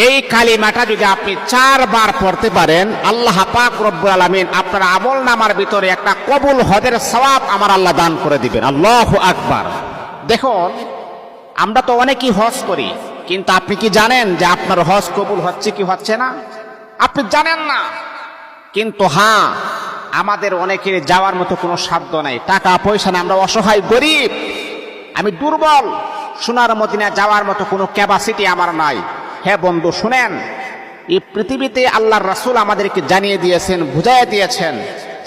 এই কালিমাটা যদি আপনি 4 বার পড়তে পারেন, আল্লাহ পাক রব্বুল আলামিন আপনার আমল নামার ভিতরে একটা কবুল হজের সওয়াব আমার আল্লাহ দান করে দিবেন। আল্লাহু আকবার। দেখুন, আমরা তো অনেকেই হজ করি, কিন্তু আপনি কি জানেন যে আপনার হজ কবুল হচ্ছে কি হচ্ছে না? আপনি জানেন না। কিন্তু হ্যাঁ, আমাদের অনেকের যাওয়ার মতো কোনো সাধ্য নাই, টাকা পয়সা না, আমরা অসহায় গরিব, আমি দুর্বল, সোনার মদিনা যাওয়ার মতো কোনো ক্যাপাসিটি আমার নাই। হ্যাঁ বন্ধু, শুনেন, এই পৃথিবীতে আল্লাহর রাসূল আমাদেরকে জানিয়ে দিয়েছেন, বুঝাইয়া দিয়েছেন,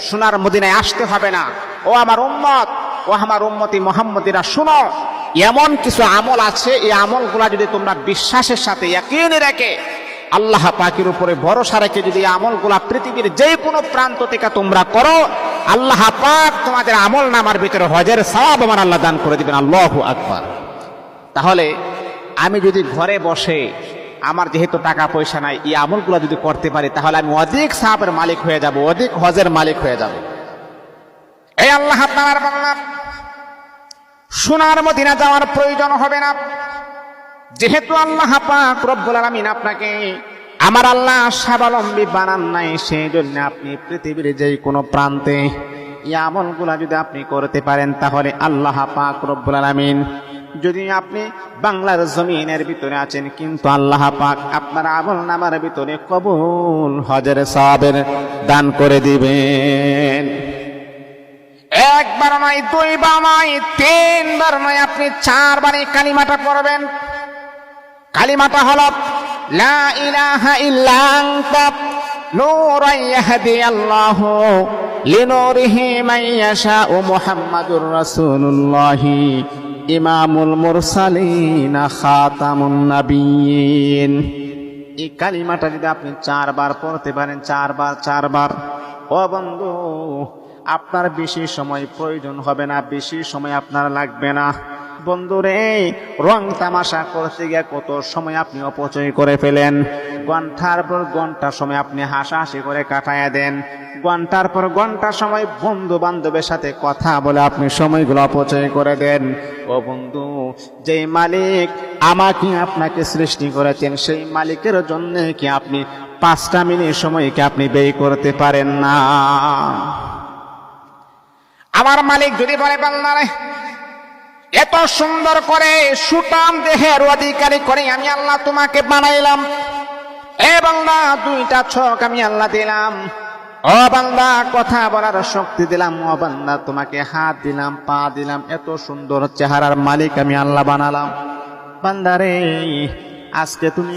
সোনার মদিনায় আসতে হবে না। ও আমার উম্মত, ও আমার উম্মতি মুহাম্মদীরা, শুনো, এমন কিছু আমল আছে, এই আমলগুলা যদি তোমরা বিশ্বাসের সাথে ইয়াকিন রেখে, আল্লাহ পাকের উপরে ভরসা রেখে যদি এই আমলগুলা পৃথিবীর যে কোনো প্রান্ত থেকে তোমরা করো, আল্লাহ পাক তোমাদের আমল নামার ভিতরে হজের সওয়াব আমার আল্লাহ দান করে দিবেন। আল্লাহু আকবার। তাহলে আমি যদি ঘরে বসে, আমার যেহেতু টাকা পয়সা নাই, এই আমলগুলো যদি করতে পারি, তাহলে আমি অধিক সওয়াবের মালিক হয়ে যাব, অধিক হজের মালিক হয়ে যাব। এই আল্লাহ তাআলার বান্দা, সোনার মদিনা যাওয়ার প্রয়োজন হবে না, যেহেতু আল্লাহ পাক রব্বুল আলামিন আপনাকে আমার আল্লাহ স্বাবলম্বী বানান নাই, সেই জন্য আপনি পৃথিবীর যে কোনো প্রান্তে এই আমলগুলা যদি আপনি করতে পারেন, তাহলে আল্লাহ পাক রব্বুল আলামিন, যদি আপনি বাংলার জমিনের ভিতরে আছেন, কিন্তু আল্লাহ পাক আপনার আমল নামার ভিতরে কবুল হজের সওয়াবের দান করে দিবেন। একবার নয়, 2 বার নয়, 3 বার নয়, আপনি 4 বার এই কালিমাটা পড়বেন। কালিমাটা হলো লা ইলাহা ইল্লা আনতা নূরান ইয়াহদিয়াল্লাহু লিনূরিহি মান ইয়াশাউ মুহাম্মাদুর রাসূলুল্লাহ ইমামুল মুরসালিন খাতামুন নবিয়্যিন। এই কালিমাটা যদি আপনি 4 বার পড়তে পারেন, 4 বার, ও বন্ধু, আপনার বেশি সময় প্রয়োজন হবে না, বেশি সময় আপনার লাগবে না। বন্ধুরে, রং তামাশা করতে গিয়ে কত সময় আপনি অপচয় করে ফেলেন, ঘন্টার পর ঘন্টা সময় আপনি হাসাহাসি করে কাটাইয়া দেন, ঘন্টার পর ঘন্টা সময় বন্ধু বান্ধবের সাথে কথা বলে আপনি সময়গুলো অপচয় করে দেন। ও বন্ধু, যেই মালিক আমাকে আপনাকে সৃষ্টি করেছেন, সেই মালিকের জন্য কি আপনি 5টা মিনিট সময়কে আপনি ব্যয় করতে পারেন না? আমার মালিক যদি বলে, বান্দারে, এত সুন্দর করে সুঠাম দেহের অধিকারী করে আমি আল্লাহ তোমাকে বানাইলাম, এ বান্দা 2টা চোখ আমি আল্লাহ দিলাম, ও বান্দা কথা বলার শক্তি দিলাম, ও বান্দা তোমাকে হাত দিলাম, পা দিলাম, এত সুন্দর চেহারার মালিক আমি আল্লাহ বানালাম, বান্দারে, আজকে তুমি